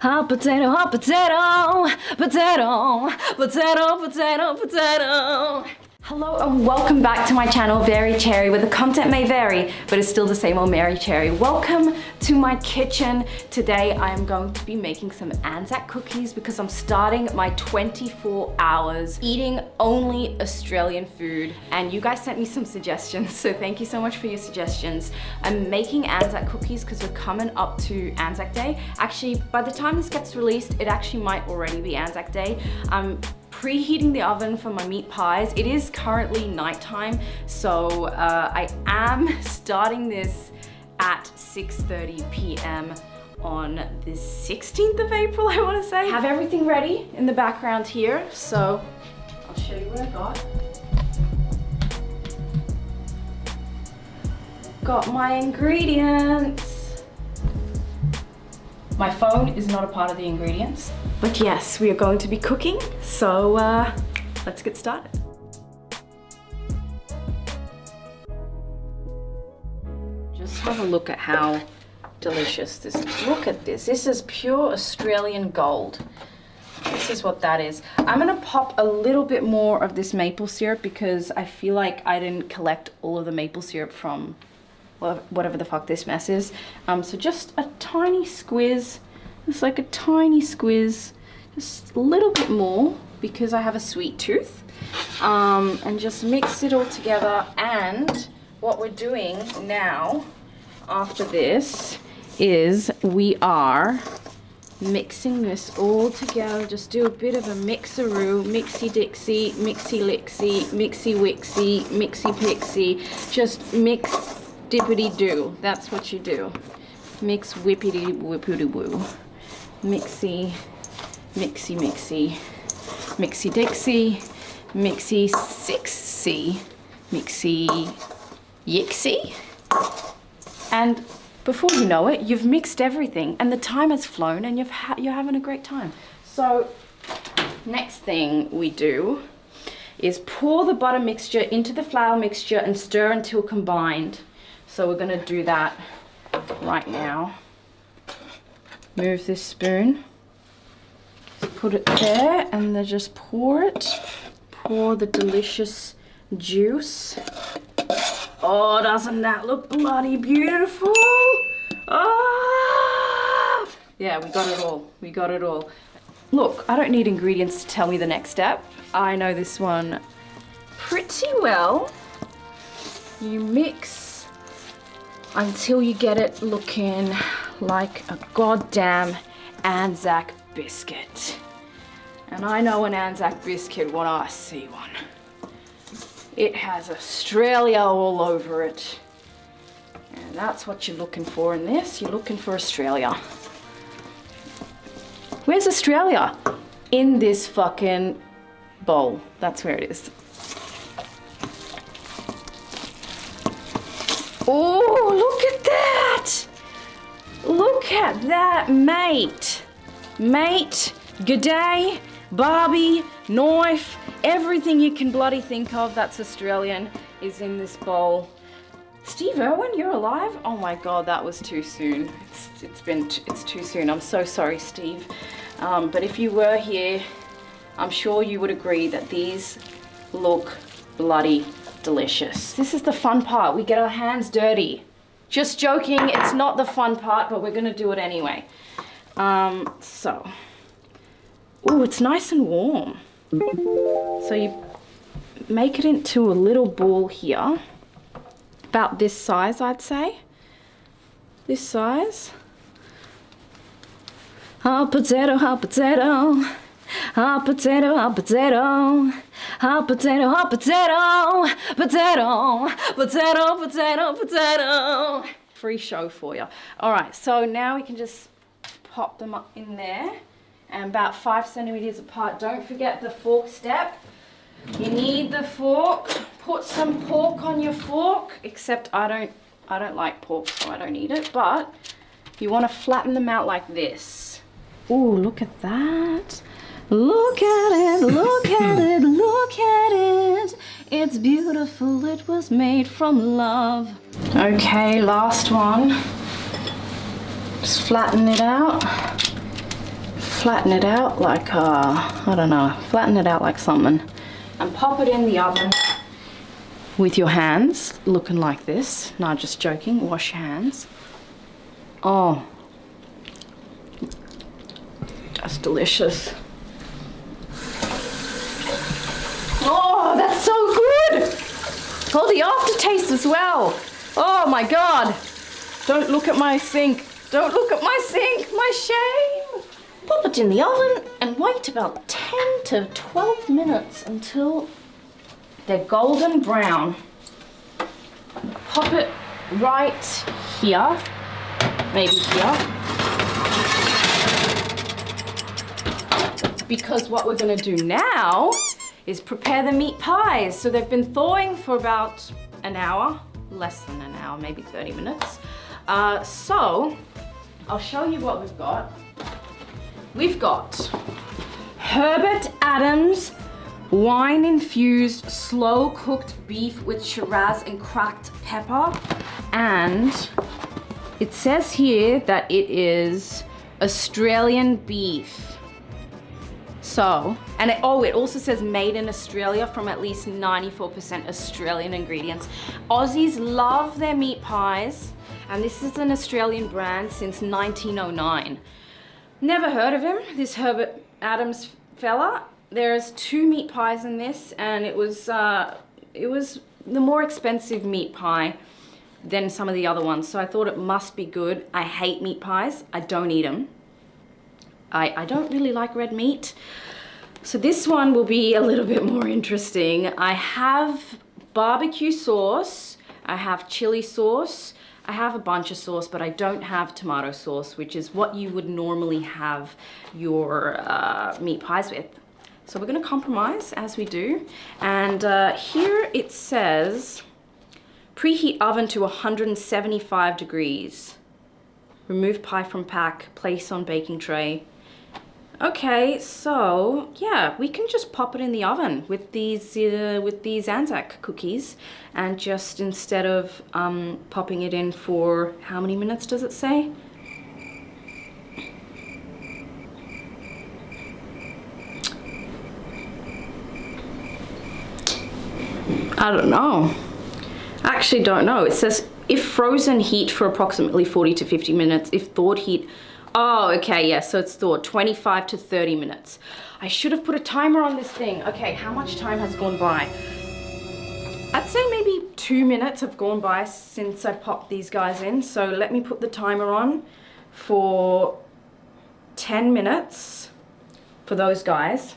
Hot potato, hot potato, potato, potato, potato, potato. Hello and welcome back to my channel, Very Cherry, where the content may vary, but it's still the same old Mary Cherry. Welcome to my kitchen. Today I am going to be making some Anzac cookies because I'm starting my 24 hours eating only Australian food. And you guys sent me some suggestions, so thank you so much for your suggestions. I'm making Anzac cookies because we're coming up to Anzac Day. Actually, by the time this gets released, it actually might already be Anzac Day. I'm preheating the oven for my meat pies. It is currently nighttime, so I am starting this at 6:30 p.m. on the 16th of April, I want to say. Have everything ready in the background here, so I'll show you what I got. Got my ingredients. My phone is not a part of the ingredients. But yes, we are going to be cooking, so let's get started. Just have a look at how delicious this is. Look at this. This is pure Australian gold. This is what that is. I'm gonna pop a little bit more of this maple syrup because I feel like I didn't collect all of the maple syrup from whatever the fuck this mess is. So just a tiny squeeze. It's like a tiny squeeze, just a little bit more because I have a sweet tooth. And just mix it all together. And what we're doing now after this is we are mixing this all together. Just do a bit of a mixaroo, mixy dixie, mixy lixy, mixy wixy, mixy pixie. Just mix dippity doo. That's what you do. Mix whippity whippity woo. Mixy, mixy, mixy, mixy dixie, mixy sixy, mixy yixy. And before you know it, you've mixed everything and the time has flown and you're having a great time. So next thing we do is pour the butter mixture into the flour mixture and stir until combined. So we're gonna do that right now. Move this spoon, put it there, and then just pour it. Pour the delicious juice. Oh, doesn't that look bloody beautiful? Oh! Yeah, we got it all. We got it all. Look, I don't need ingredients to tell me the next step. I know this one pretty well. You mix until you get it looking like a goddamn Anzac biscuit. And I know an Anzac biscuit when I see one. It has Australia all over it. And that's what you're looking for in this. You're looking for Australia. Where's Australia? In this fucking bowl. That's where it is. Oh, look at that! Look at that, mate. Mate, g'day, Barbie, knife, everything you can bloody think of that's Australian is in this bowl. Steve Irwin, you're alive? Oh my God, that was too soon. It's too soon. I'm so sorry, Steve. But if you were here, I'm sure you would agree that these look bloody delicious. This is the fun part. We get our hands dirty. Just joking, it's not the fun part, but we're gonna do it anyway. Oh, it's nice and warm. So you make it into a little ball here, about this size, I'd say. This size. Hot potato, hot potato. Hot potato, hot potato. Hot potato, hot potato. Potato, potato, potato, potato. Free show for you. All right, so now we can just pop them up in there and about 5 centimeters apart. Don't forget the fork step. You need the fork. Put some pork on your fork, except I don't like pork, so I don't need it, but you want to flatten them out like this. Ooh, look at that. Look at it, look at it, look at it. It's beautiful, it was made from love. Okay, last one. Just flatten it out. flatten it out like, I don't know, flatten it out like something. And pop it in the oven with your hands, looking like this. No, just joking, wash your hands. Oh, that's delicious. Oh, that's so good. Oh, the aftertaste as well. Oh my God. Don't look at my sink. Don't look at my sink, my shame. Pop it in the oven and wait about 10 to 12 minutes until they're golden brown. Pop it right here, maybe here. Because what we're gonna do now is prepare the meat pies. So they've been thawing for about an hour, less than an hour, maybe 30 minutes. So I'll show you what we've got. We've got Herbert Adams wine-infused slow-cooked beef with Shiraz and cracked pepper. And it says here that it is Australian beef. So, and it also says made in Australia from at least 94% Australian ingredients. Aussies love their meat pies, and this is an Australian brand since 1909. Never heard of him, this Herbert Adams fella. There's 2 meat pies in this, and it was the more expensive meat pie than some of the other ones, so I thought it must be good. I hate meat pies, I don't eat them. I don't really like red meat. So this one will be a little bit more interesting. I have barbecue sauce, I have chili sauce, I have a bunch of sauce, but I don't have tomato sauce, which is what you would normally have your meat pies with. So we're gonna compromise as we do. And here it says, preheat oven to 175 degrees. Remove pie from pack, place on baking tray. Okay, so yeah, we can just pop it in the oven with these Anzac cookies, and just instead of popping it in for how many minutes does it say? I don't know. I actually don't know. It says if frozen, heat for approximately 40 to 50 minutes. If thawed, heat. Oh, okay, yeah, so it's thawed 25 to 30 minutes. I should have put a timer on this thing. Okay, how much time has gone by? I'd say maybe 2 minutes have gone by since I popped these guys in. So let me put the timer on for 10 minutes for those guys.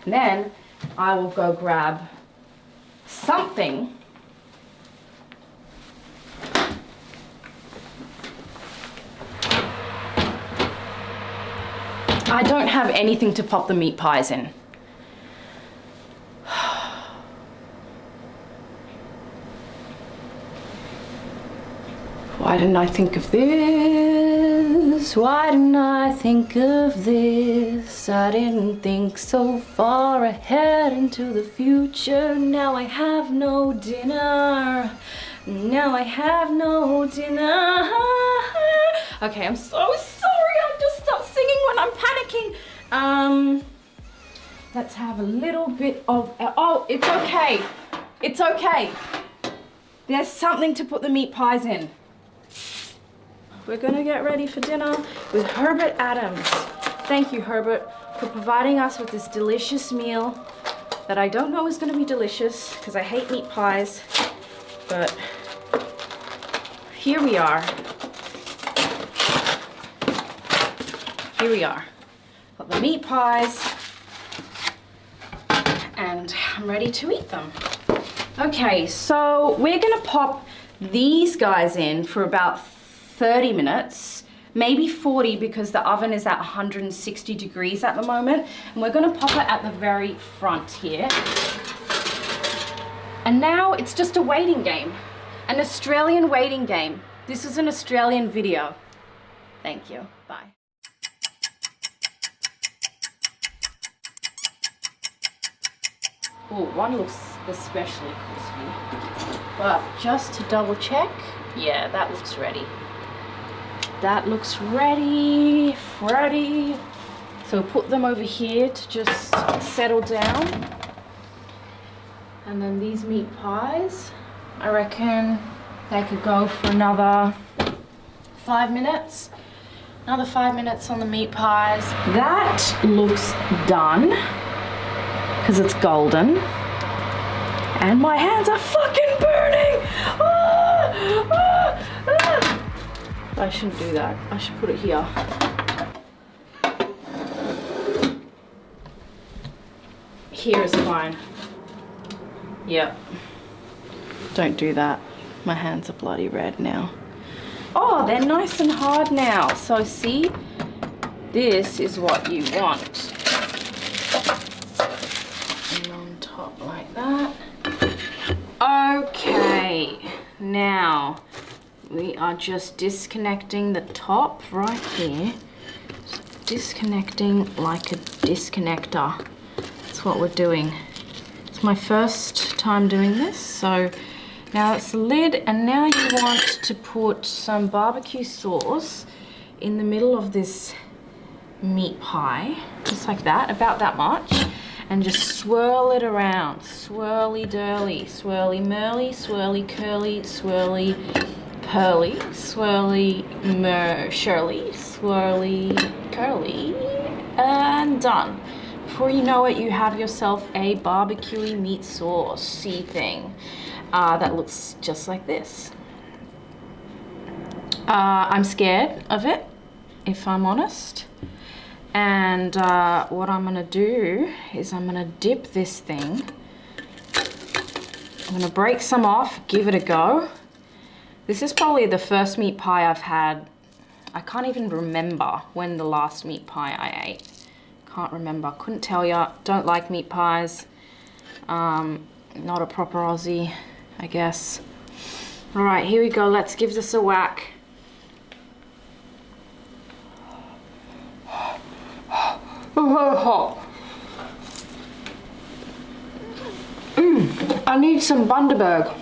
And then I will go grab something. I don't have anything to pop the meat pies in. Why didn't I think of this? Why didn't I think of this? I didn't think so far ahead into the future. Now I have no dinner. Now I have no dinner. Okay, I'm so sorry. I'll just stop singing when I'm panicking. Let's have a little bit of, oh, it's okay. It's okay. There's something to put the meat pies in. We're gonna get ready for dinner with Herbert Adams. Thank you, Herbert, for providing us with this delicious meal that I don't know is gonna be delicious because I hate meat pies, but here we are. Here we are. Got the meat pies, and I'm ready to eat them. Okay, so we're gonna pop these guys in for about 30 minutes, maybe 40 because the oven is at 160 degrees at the moment. And we're gonna pop it at the very front here. And now it's just a waiting game, an Australian waiting game. This is an Australian video. Thank you, bye. Oh, one looks especially crispy, but just to double check, yeah, that looks ready. That looks ready, ready. So we'll put them over here to just settle down. And then these meat pies, I reckon they could go for another 5 minutes. Another 5 minutes on the meat pies. That looks done because it's golden. And my hands are fucking burning. Ah, ah, ah. I shouldn't do that. I should put it here. Here is fine. Yep. Don't do that. My hands are bloody red now. Oh, they're nice and hard now. So see, this is what you want. And on top like that. Okay, now we are just disconnecting the top right here. Disconnecting like a disconnector. That's what we're doing. It's my first time doing this, so now it's the lid, and now you want to put some barbecue sauce in the middle of this meat pie, just like that, about that much, and just swirl it around. Swirly durly, swirly merly, swirly curly, swirly pearly, swirly shirley, swirly curly, and done. Before you know it, you have yourself a barbecuey meat sauce-y thing. That looks just like this. I'm scared of it, if I'm honest. And what I'm gonna do is I'm gonna dip this thing. I'm gonna break some off, give it a go. This is probably the first meat pie I've had. I can't even remember when the last meat pie I ate. Can't remember, couldn't tell ya. Don't like meat pies. Not a proper Aussie, I guess. All right, here we go. Let's give this a whack. I need some Bundaberg.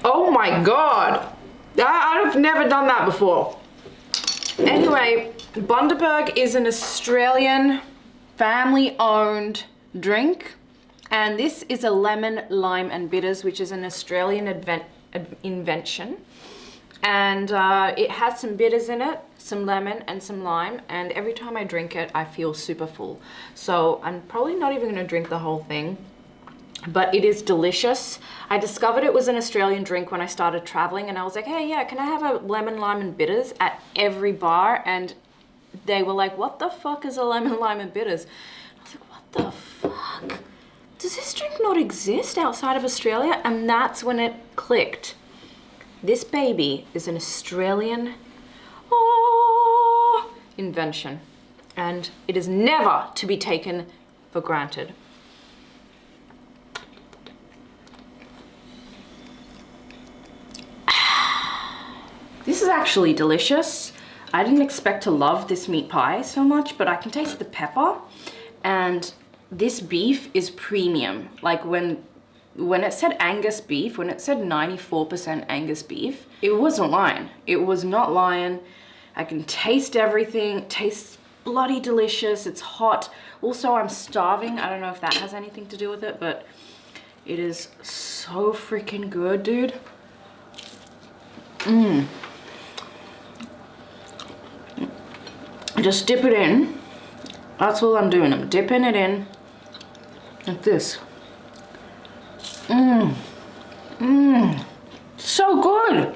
Oh my God. I've never done that before. Anyway, Bundaberg is an Australian family-owned drink, and this is a lemon, lime and bitters, which is an Australian invention. And it has some bitters in it, some lemon and some lime, and every time I drink it, I feel super full. So I'm probably not even gonna drink the whole thing, but it is delicious. I discovered it was an Australian drink when I started traveling, and I was like, hey, yeah, can I have a lemon, lime and bitters at every bar? And they were like, what the fuck is a lemon, lime and bitters? I was like, what the fuck? Does this drink not exist outside of Australia? And that's when it clicked. This baby is an Australian invention, and it is never to be taken for granted. This is actually delicious. I didn't expect to love this meat pie so much, but I can taste the pepper, and this beef is premium. Like when it said Angus beef, when it said 94% Angus beef, it wasn't lying. It was not lying. I can taste everything. It tastes bloody delicious. It's hot. Also, I'm starving. I don't know if that has anything to do with it, but it is so freaking good, dude. Just dip it in. That's all I'm doing. I'm dipping it in like this. So good.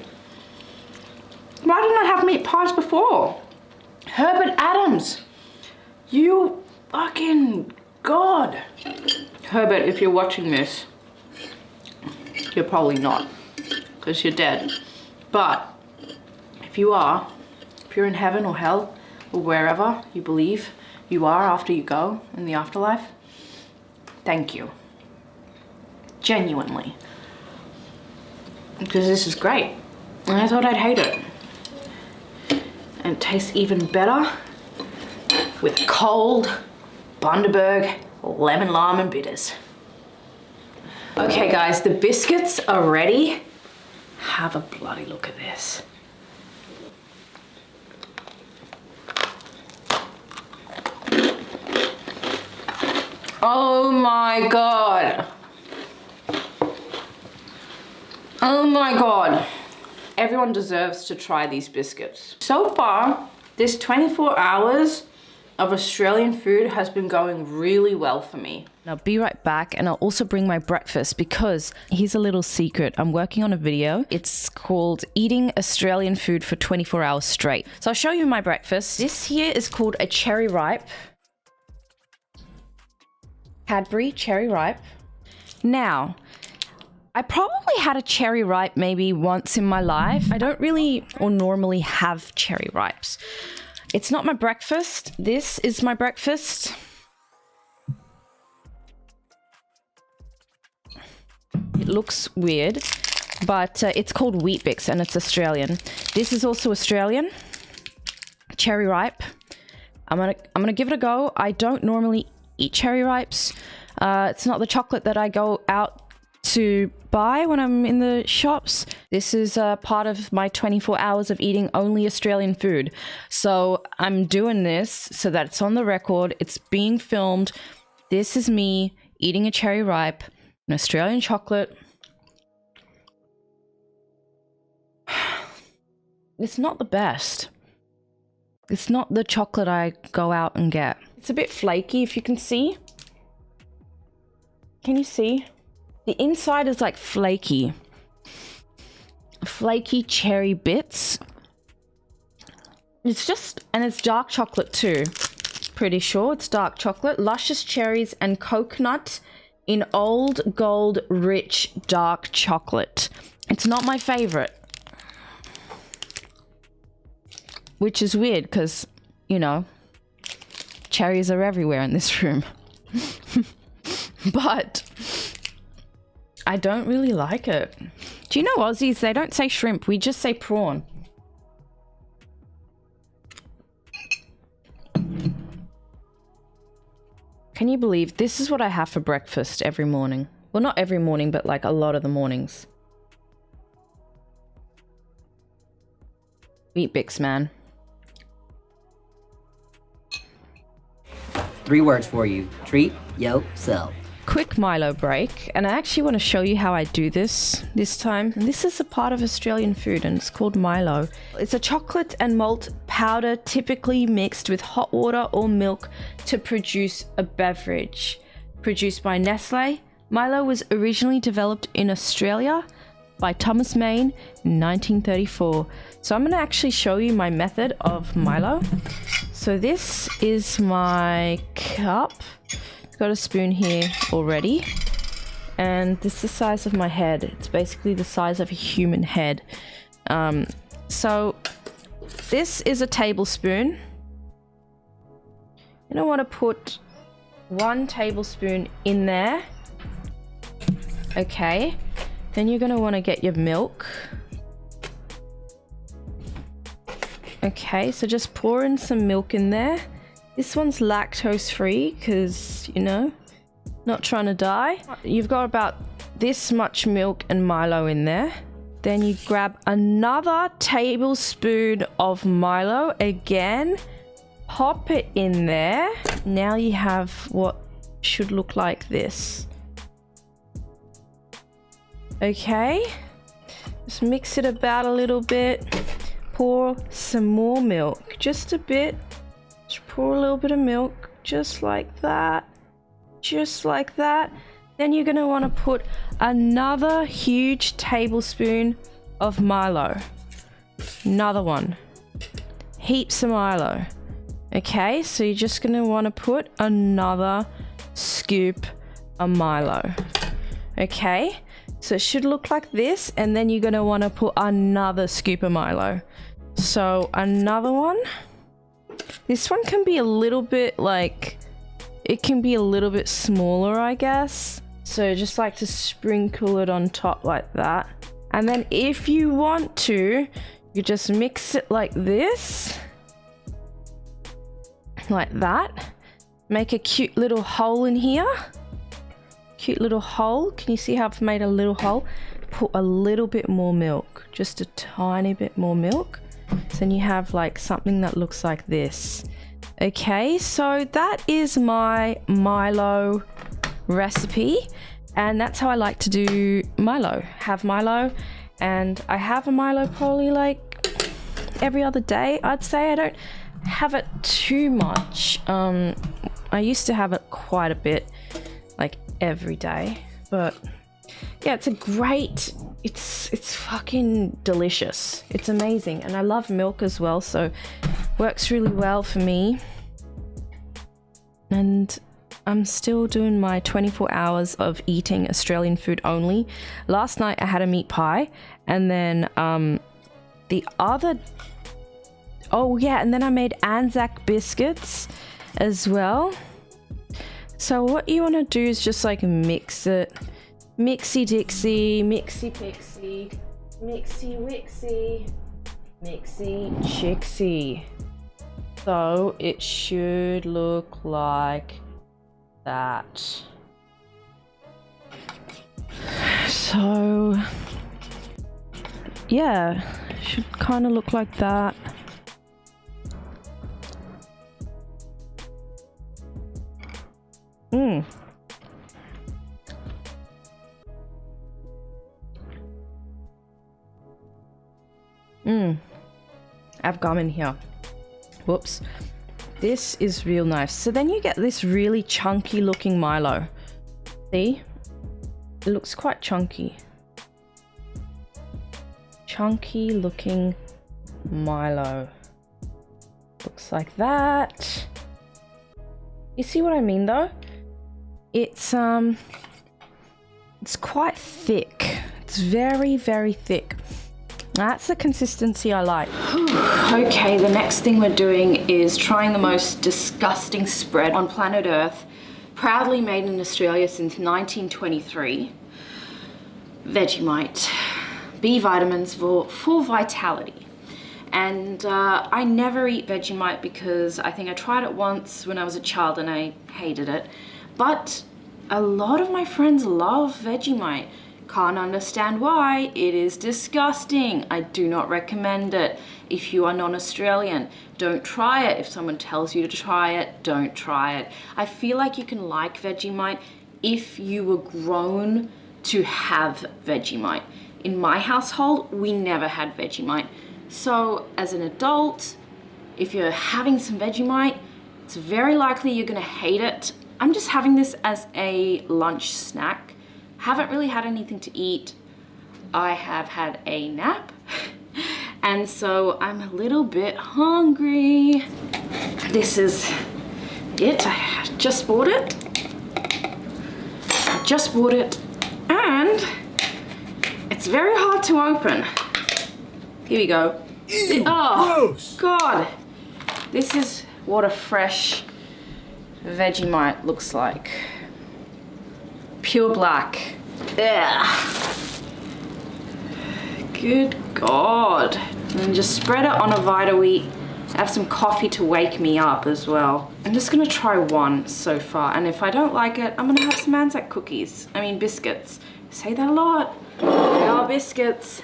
Why didn't I have meat pies before? Herbert Adams, you fucking God. Herbert, if you're watching this, you're probably not, because you're dead. But if you are, if you're in heaven or hell or wherever you believe you are after you go in the afterlife, thank you. Genuinely. Because this is great. And I thought I'd hate it. And it tastes even better with cold Bundaberg lemon, lime and bitters. Okay guys, the biscuits are ready. Have a bloody look at this. Oh my God. Oh my God. Everyone deserves to try these biscuits. So far, this 24 hours of Australian food has been going really well for me. I'll be right back, and I'll also bring my breakfast because here's a little secret. I'm working on a video. It's called Eating Australian Food for 24 Hours Straight. So I'll show you my breakfast. This here is called a cherry ripe. Cadbury cherry ripe. Now, I probably had a cherry ripe maybe once in my life. I don't really or normally have cherry ripes. It's not my breakfast. This is my breakfast. It looks weird, but it's called Wheat Bix and it's Australian. This is also Australian. Cherry ripe. I'm gonna give it a go. I don't normally eat cherry ripes. It's not the chocolate that I go out to buy when I'm in the shops. This is part of my 24 hours of eating only Australian food. So I'm doing this so that it's on the record. It's being filmed. This is me eating a cherry ripe, an Australian chocolate. It's not the best. It's not the chocolate I go out and get. It's a bit flaky, if you can see. Can you see? The inside is like flaky. Flaky cherry bits. It's just, and it's dark chocolate too. Pretty sure it's dark chocolate. Luscious cherries and coconut in old gold rich dark chocolate. It's not my favorite. Which is weird because, you know, cherries are everywhere in this room. But I don't really like it. Do you know Aussies, they don't say shrimp, we just say prawn. Can you believe this is what I have for breakfast every morning? Well, not every morning, but like a lot of the mornings. Wheat Bix, man. 3 words for you. Treat yourself. Quick Milo break, and I actually want to show you how I do this time. And this is a part of Australian food and it's called Milo. It's a chocolate and malt powder typically mixed with hot water or milk to produce a beverage. Produced by Nestle, Milo was originally developed in Australia by Thomas Main in 1934. So I'm going to actually show you my method of Milo. So this is my cup. Got a spoon here already, and this is the size of my head. It's basically the size of a human head. So this is a tablespoon. You don't want to put 1 tablespoon in there. Okay, then you're going to want to get your milk. Okay, so just pour in some milk in there. This one's lactose free because, you know, not trying to die. You've got about this much milk and Milo in there. Then you grab another tablespoon of Milo again, pop it in there. Now you have what should look like this. Okay, just mix it about a little bit. Pour some more milk, just a bit. Just pour a little bit of milk, just like that. Just like that. Then you're going to want to put another huge tablespoon of Milo. Another one. Heaps of Milo. Okay, so you're just going to want to put another scoop of Milo. Okay, so it should look like this, and then you're going to want to put another scoop of Milo. So another one. This one can be a little bit like, it can be a little bit smaller, I guess. So just like to sprinkle it on top like that. And then if you want to, you just mix it like this. Like that. Make a cute little hole in here. Cute little hole. Can you see how I've made a little hole? put a little bit more milk, just a tiny bit more milk. So then you have like something that looks like this. Okay, so that is my Milo recipe, and that's how I like to do Milo. Have Milo, and I have a Milo probably like every other day, I'd say. I don't have it too much. I used to have it quite a bit, like every day, but yeah, it's a great, it's fucking delicious. It's amazing, and I love milk as well, so works really well for me. And I'm still doing my 24 hours of eating Australian food only. Last night I had a meat pie, and then oh yeah, and then I made Anzac biscuits as well. So what you want to do is just like mix it. Mixy dixie, mixy pixie, mixy wixy, mixy chixy. So it should look like that. So yeah, should kind of look like that. I have gum in here. Whoops. This is real nice. So then you get this really chunky looking Milo. See? It looks quite chunky. Chunky looking Milo. Looks like that. You see what I mean though? It's quite thick. It's very, very thick. That's the consistency I like. Okay, the next thing we're doing is trying the most disgusting spread on planet Earth, proudly made in Australia since 1923. Vegemite. B vitamins for full vitality. And I never eat Vegemite because I think I tried it once when I was a child and I hated it. But a lot of my friends love Vegemite. Can't understand why. It is disgusting. I do not recommend it. If you are non-Australian, don't try it. If someone tells you to try it, don't try it. I feel like you can like Vegemite if you were grown to have Vegemite. In my household, we never had Vegemite. So as an adult, if you're having some Vegemite, it's very likely you're gonna hate it. I'm just having this as a lunch snack. Haven't really had anything to eat. I have had a nap, and so I'm a little bit hungry. This is it. I just bought it. And it's very hard to open. Here we go. Ew, oh, gross. God. This is what a fresh Vegemite looks like. Pure black. Ugh. Good God. And just spread it on a Vita Wheat. Have some coffee to wake me up as well. I'm just gonna try one so far, and if I don't like it, I'm gonna have some Anzac cookies. I mean biscuits. I say that a lot. They are biscuits.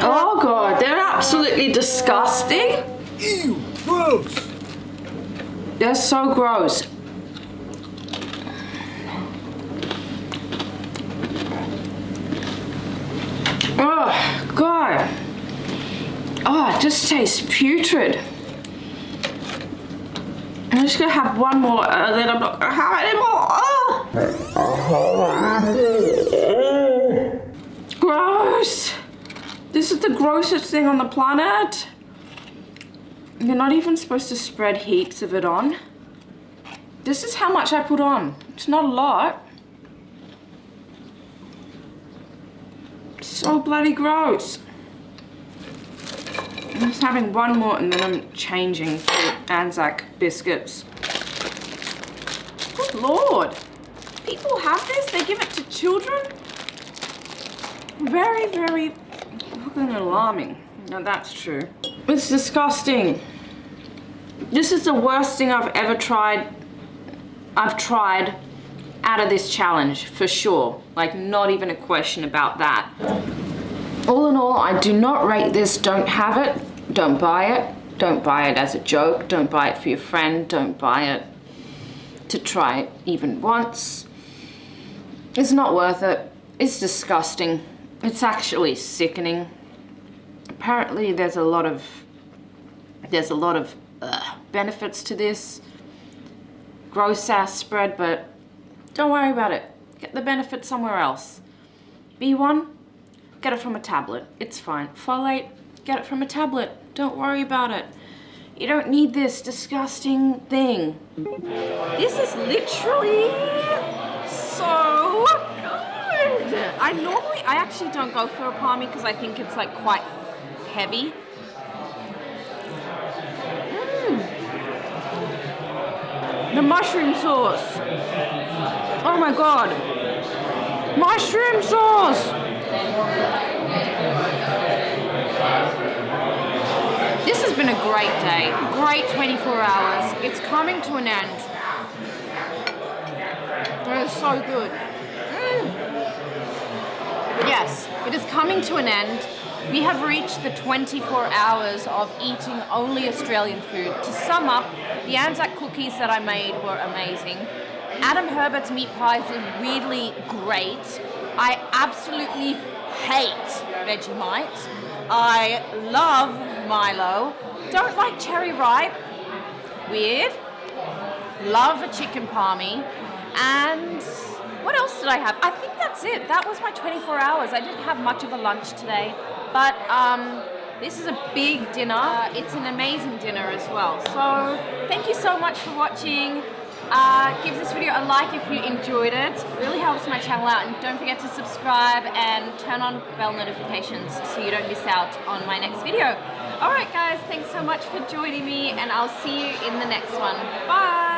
Oh God, they're absolutely disgusting. Ew, gross. They're so gross. Oh God. Oh, it just tastes putrid. I'm just gonna have one more, then I'm not gonna have any more. Oh. Gross. This is the grossest thing on the planet. You're not even supposed to spread heaps of it on. This is how much I put on. It's not a lot. It's so bloody gross. I'm just having one more and then I'm changing to Anzac biscuits. Good Lord. People have this? They give it to children? Very, very fucking alarming. Now that's true. It's disgusting. This is the worst thing I've ever tried. I've tried out of this challenge, for sure. Like, not even a question about that. All in all, I do not rate this. Don't have it. Don't buy it. Don't buy it as a joke. Don't buy it for your friend. Don't buy it to try it even once. It's not worth it. It's disgusting. It's actually sickening. Apparently there's a lot of benefits to this. Gross ass spread, but don't worry about it. Get the benefit somewhere else. B1, get it from a tablet. It's fine. Folate, get it from a tablet. Don't worry about it. You don't need this disgusting thing. This is literally so good. I actually don't go for a palmy because I think it's like quite heavy. The mushroom sauce. Oh my god. Mushroom sauce. This has been a great day. Great 24 hours. It's coming to an end. It is so good. Yes, it is coming to an end. We have reached the 24 hours of eating only Australian food. To sum up, the Anzac cookies that I made were amazing. Adam Herbert's meat pies were weirdly great. I absolutely hate Vegemite. I love Milo. Don't like cherry ripe. Weird. Love a chicken palmy. And what else did I have? I think that's it. That was my 24 hours. I didn't have much of a lunch today. But this is a big dinner. It's an amazing dinner as well. So thank you so much for watching. Give this video a like if you enjoyed it. It really helps my channel out. And don't forget to subscribe and turn on bell notifications so you don't miss out on my next video. Alright guys, thanks so much for joining me and I'll see you in the next one. Bye!